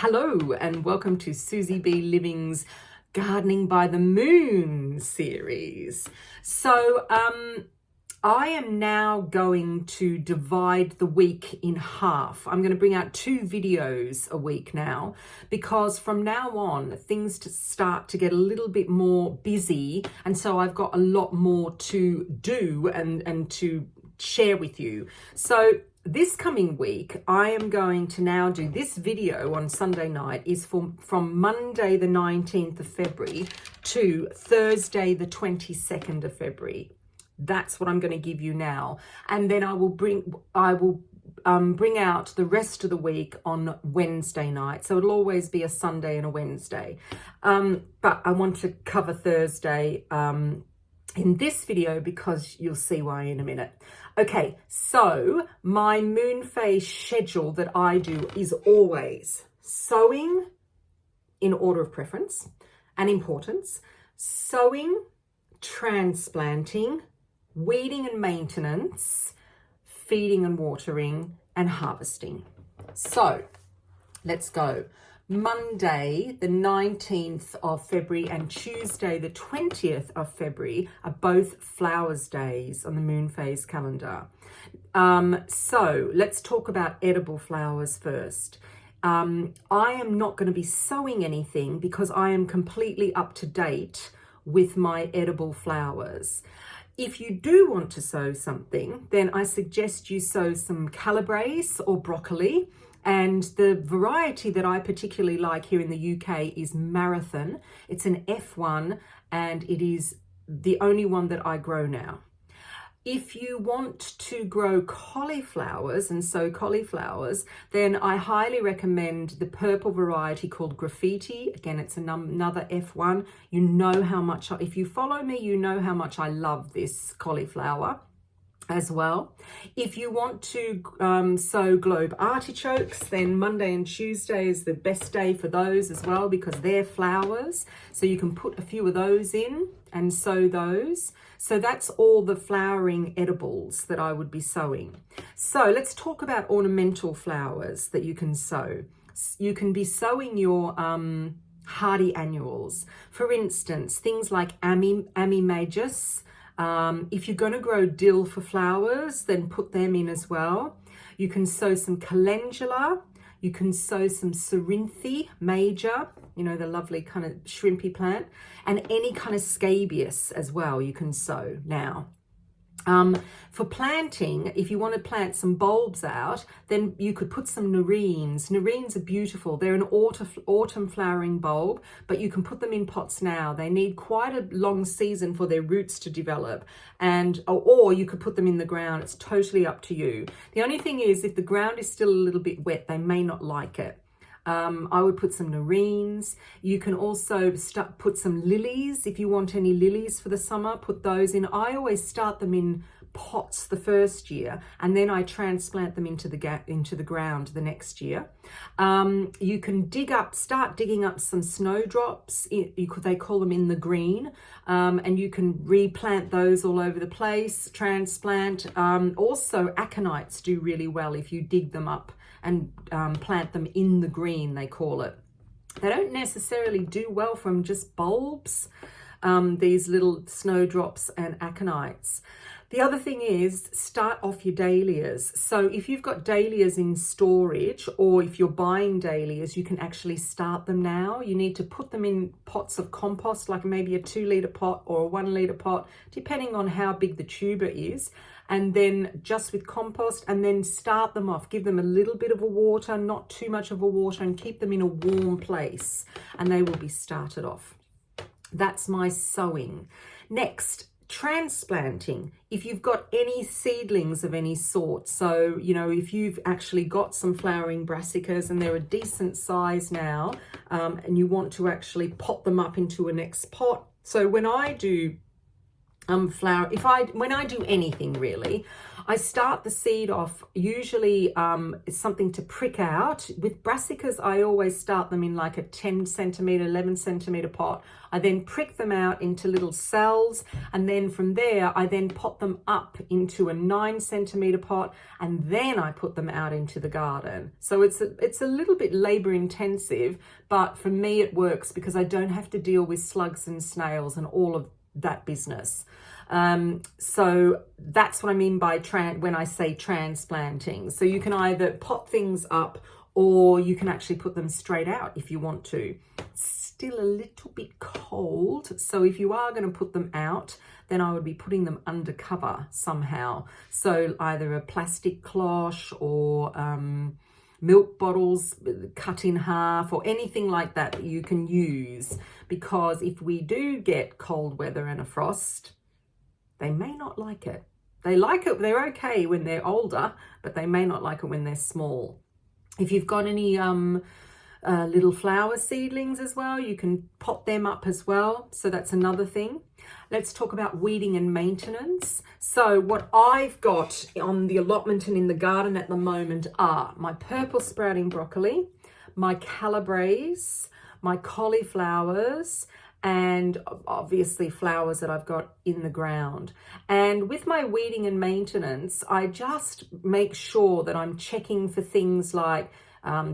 Hello and welcome to SusyBLiving's Gardening by the Moon series. So I am now going to divide the week in half. I'm going to bring out 2 videos a week now, because from now on things start to get a little bit more busy, and so I've got a lot more to do and to share with you. So this coming week, I am going to now do this video on Sunday night is from Monday the 19th of February to Thursday the 22nd of February. That's what I'm going to give you now. And then I will bring out the rest of the week on Wednesday night. So it'll always be a Sunday and a Wednesday. But I want to cover Thursday in this video because you'll see why in a minute. Okay, so my moon phase schedule that I do is always sowing in order of preference and importance, sowing, transplanting, weeding and maintenance, feeding and watering, and harvesting. So let's go. Monday, the 19th of February and Tuesday, the 20th of February are both flowers days on the moon phase calendar. So let's talk about edible flowers first. I am not going to be sowing anything because I am completely up to date with my edible flowers. If you do want to sow something, then I suggest you sow some calabrese or broccoli. And the variety that I particularly like here in the UK is Marathon. It's an F1 and it is the only one that I grow now. If you want to grow cauliflowers and sow cauliflowers, then I highly recommend the purple variety called Graffiti. Again, it's another F1. You know how much, if you follow me, you know how much I love this cauliflower as well. If you want to sow globe artichokes, then Monday and Tuesday is the best day for those as well because they're flowers. So you can put a few of those in and sow those. So that's all the flowering edibles that I would be sowing. So let's talk about ornamental flowers that you can sow. You can be sowing your hardy annuals. For instance, things like Amimagus. If you're going to grow dill for flowers, then put them in as well. You can sow some calendula. You can sow some Cerinthe major, you know, the lovely kind of shrimpy plant, and any kind of scabious as well you can sow now. For planting, if you want to plant some bulbs out, then you could put some nerines. Nerines are beautiful. They're an autumn flowering bulb, but you can put them in pots now. They need quite a long season for their roots to develop, or you could put them in the ground. It's totally up to you. The only thing is, if the ground is still a little bit wet, they may not like it. I would put some nerines. You can also put some lilies. If you want any lilies for the summer, put those in. I always start them in pots the first year, and then I transplant them into the ground the next year. You can start digging up some snowdrops. They call them in the green, and you can replant those all over the place, transplant. Also, aconites do really well if you dig them up and plant them in the green, they call it. They don't necessarily do well from just bulbs, these little snowdrops and aconites. The other thing is, start off your dahlias. So if you've got dahlias in storage, or if you're buying dahlias, you can actually start them now. You need to put them in pots of compost, like maybe a 2-litre pot or a 1-litre pot, depending on how big the tuber is. And then just with compost, and then start them off. Give them a little bit of a water, not too much of a water, and keep them in a warm place, and they will be started off. That's my sowing. Next, transplanting. If you've got any seedlings of any sort, so you know, if you've actually got some flowering brassicas and they're a decent size now, and you want to actually pot them up into a next pot. So when I do when I do anything really, I start the seed off, usually it's something to prick out. With brassicas, I always start them in like a 10 centimeter, 11 centimeter pot. I then prick them out into little cells, and then from there, I then pot them up into a 9 centimeter pot, and then I put them out into the garden. So it's a little bit labor intensive, but for me it works because I don't have to deal with slugs and snails and all of that business. So that's what I mean by when I say transplanting. So you can either pot things up, or you can actually put them straight out if you want to. Still a little bit cold, so if you are going to put them out, then I would be putting them under cover somehow. So either a plastic cloche or milk bottles cut in half, or anything like that that you can use, because if we do get cold weather and a frost, they may not like it. They like it, they're okay when they're older, but they may not like it when they're small. If you've got any little flower seedlings as well, you can pot them up as well. So that's another thing. Let's talk about weeding and maintenance. So what I've got on the allotment and in the garden at the moment are my purple sprouting broccoli, my calabrese, my cauliflowers, and obviously flowers that I've got in the ground. And with my weeding and maintenance, I just make sure that I'm checking for things like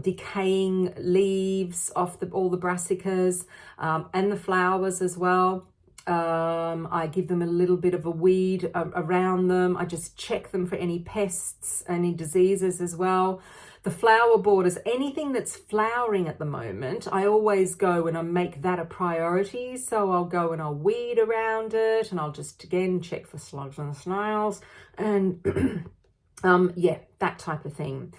decaying leaves off all the brassicas and the flowers as well. I give them a little bit of a weed around them. I just check them for any pests, any diseases as well. The flower borders, anything that's flowering at the moment, I always go and I make that a priority. So I'll go and I'll weed around it, and I'll just again check for slugs and snails, and yeah, that type of thing.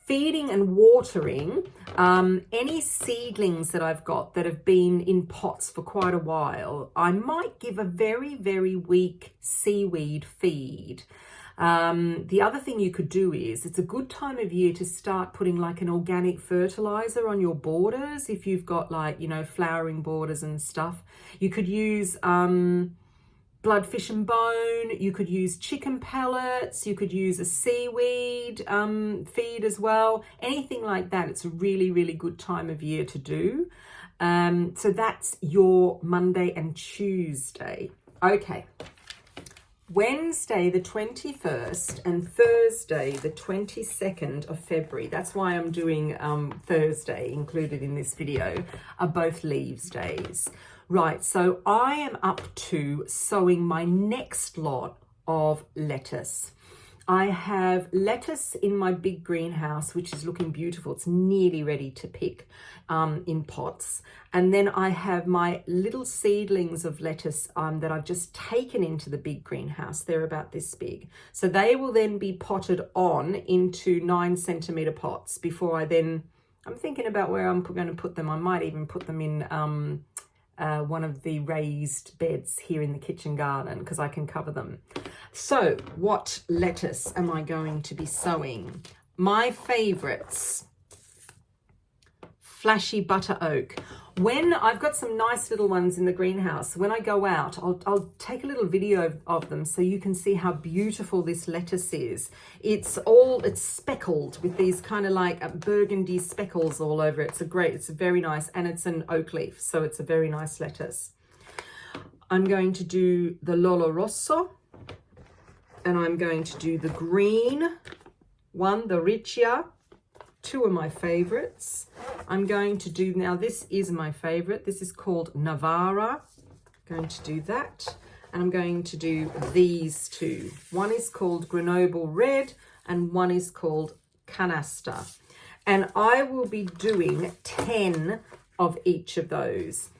Feeding and watering, any seedlings that I've got that have been in pots for quite a while, I might give a very, very weak seaweed feed. The other thing you could do is, it's a good time of year to start putting like an organic fertilizer on your borders. If you've got like, you know, flowering borders and stuff, you could use bloodfish and bone, you could use chicken pellets, you could use a seaweed feed as well, anything like that. It's a really, really good time of year to do. So that's your Monday and Tuesday. Okay. Wednesday the 21st and Thursday the 22nd of February, that's why I'm doing Thursday included in this video, are both leaves days. Right, so I am up to sowing my next lot of lettuce. I have lettuce in my big greenhouse, which is looking beautiful. It's nearly ready to pick in pots. And then I have my little seedlings of lettuce that I've just taken into the big greenhouse. They're about this big. So they will then be potted on into 9 centimeter pots before I'm thinking about where I'm going to put them. I might even put them in one of the raised beds here in the kitchen garden, because I can cover them. So what lettuce am I going to be sowing? My favorites, flashy butter oak. When I've got some nice little ones in the greenhouse, when I go out, I'll take a little video of them so you can see how beautiful this lettuce is. It's speckled with these kind of like burgundy speckles all over it. It's very nice, and it's an oak leaf, so it's a very nice lettuce. I'm going to do the Lolo Rosso, and I'm going to do the green one, the Riccia. Two of my favorites. I'm going to do, now this is my favorite. This is called Navara. I'm going to do that. And I'm going to do these two. One is called Grenoble Red and one is called Canasta. And I will be doing 10 of each of those.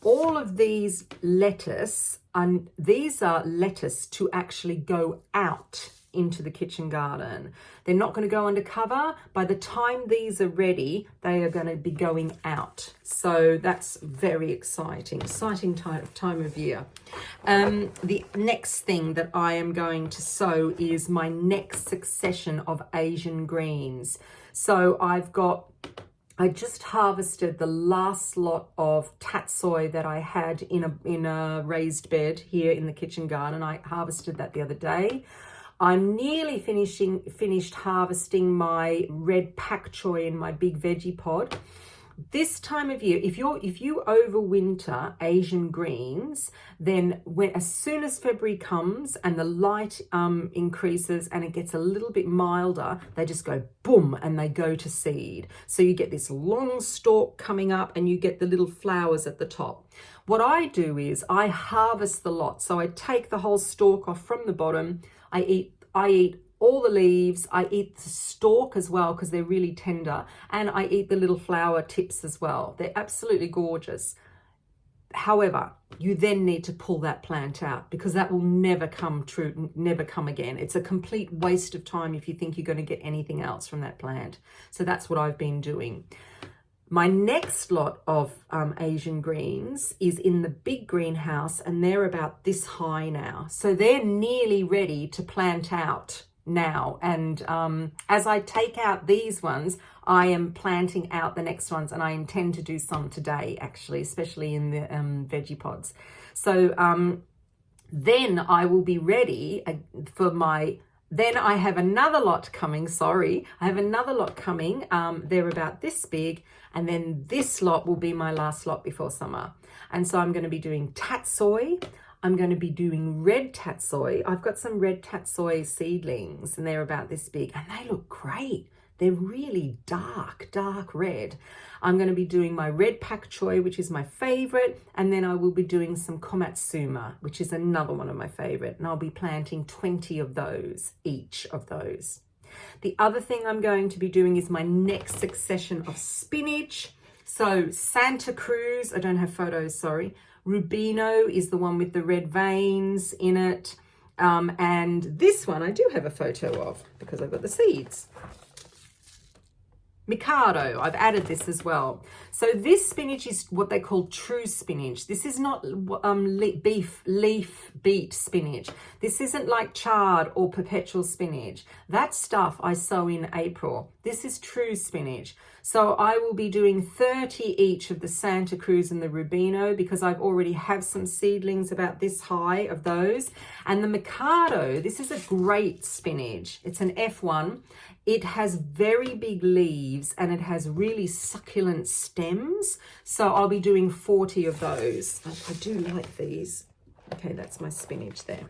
All of these lettuce, and these are lettuce to actually go out into the kitchen garden. They're not going to go under cover. By the time these are ready, they are going to be going out. So that's very exciting time of year. The next thing that I am going to sow is my next succession of Asian greens. So I just harvested the last lot of tatsoi that I had in a raised bed here in the kitchen garden. I harvested that the other day. I'm nearly finished harvesting my red pak choy in my big veggie pod. This time of year, if you overwinter Asian greens, then as soon as February comes and the light increases and it gets a little bit milder, they just go boom and they go to seed. So you get this long stalk coming up and you get the little flowers at the top. What I do is I harvest the lot. So I take the whole stalk off from the bottom. I eat all the leaves. I eat the stalk as well because they're really tender, and I eat the little flower tips as well. They're absolutely gorgeous. However, you then need to pull that plant out because that will never come true, never come again. It's a complete waste of time if you think you're going to get anything else from that plant. So that's what I've been doing. My next lot of Asian greens is in the big greenhouse, and they're about this high now. So they're nearly ready to plant out now. And as I take out these ones, I am planting out the next ones, and I intend to do some today, actually, especially in the veggie pods. So then I will be ready for then I have another lot coming, I have another lot coming. They're about this big, and then this lot will be my last lot before summer. And so I'm going to be doing tatsoi. I'm going to be doing red tatsoi. I've got some red tatsoi seedlings, and they're about this big, and they look great. They're really dark red. I'm going to be doing my red pak choy, which is my favorite, and then I will be doing some komatsuma, which is another one of my favorite, and I'll be planting 20 of those, each of those. The other thing I'm going to be doing is my next succession of spinach. So Santa Cruz, I don't have photos, sorry. Rubino is the one with the red veins in it. And this one I do have a photo of because I've got the seeds. Mikado, I've added this as well. So this spinach is what they call true spinach. This is not leaf beet spinach. This isn't like chard or perpetual spinach. That stuff I sow in April. This is true spinach. So I will be doing 30 each of the Santa Cruz and the Rubino because I've already have some seedlings about this high of those. And the Mikado, this is a great spinach. It's an F1. It has very big leaves and it has really succulent stems. So I'll be doing 40 of those. I do like these. Okay, that's my spinach there.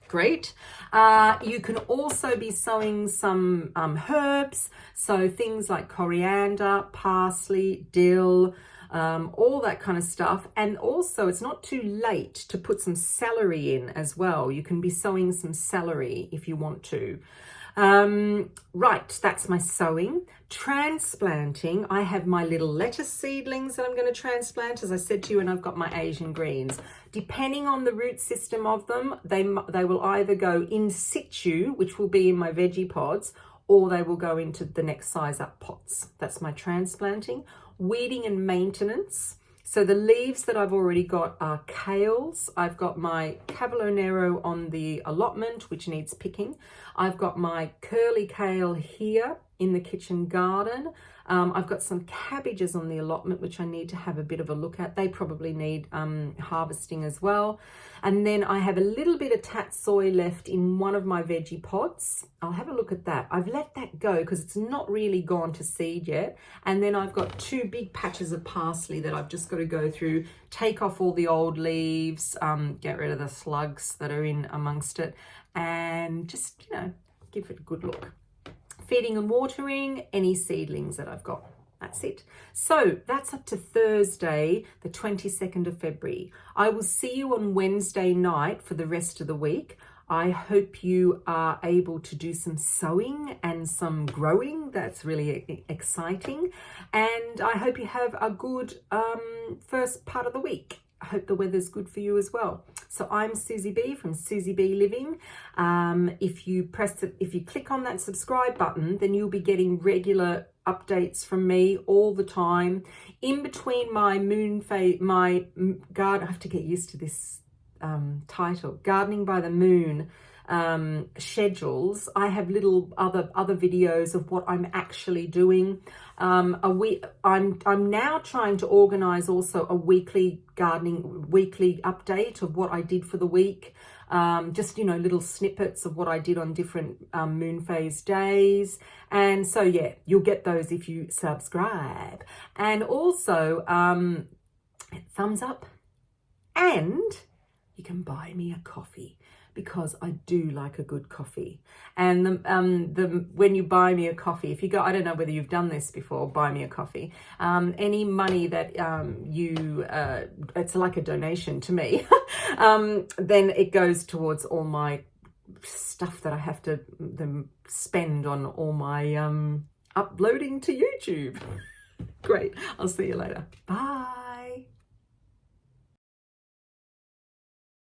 Great. You can also be sowing some herbs. So things like coriander, parsley, dill, all that kind of stuff. And also it's not too late to put some celery in as well. You can be sowing some celery if you want to. Right, that's my sowing. Transplanting, I have my little lettuce seedlings that I'm going to transplant, as I said to you, and I've got my Asian greens. Depending on the root system of them, they will either go in situ, which will be in my veggie pods, or they will go into the next size up pots. That's my transplanting. Weeding and maintenance. So the leaves that I've already got are kales. I've got my Cavolo Nero on the allotment, which needs picking. I've got my curly kale here in the kitchen garden. I've got some cabbages on the allotment, which I need to have a bit of a look at. They probably need harvesting as well. And then I have a little bit of tatsoi left in one of my veggie pods. I'll have a look at that. I've let that go because it's not really gone to seed yet. And then I've got 2 big patches of parsley that I've just got to go through, take off all the old leaves, get rid of the slugs that are in amongst it, and just, give it a good look. Feeding and watering any seedlings that I've got. That's it. So that's up to Thursday, the 22nd of February. I will see you on Wednesday night for the rest of the week. I hope you are able to do some sowing and some growing. That's really exciting. And I hope you have a good first part of the week. I hope the weather's good for you as well. So I'm Susie B from SusyBLiving. If you click on that subscribe button, then you'll be getting regular updates from me all the time. In between my I have to get used to this title, Gardening by the Moon schedules. I have little other videos of what I'm actually doing. I'm now trying to organize also a weekly update of what I did for the week. just, you know, little snippets of what I did on different moon phase days. And so, yeah, you'll get those if you subscribe. And also, thumbs up, and you can buy me a coffee, because I do like a good coffee. And when you buy me a coffee, if you go, I don't know whether you've done this before, buy me a coffee, any money that it's like a donation to me, then it goes towards all my stuff that I have to spend on all my uploading to YouTube. Great. I'll see you later. Bye.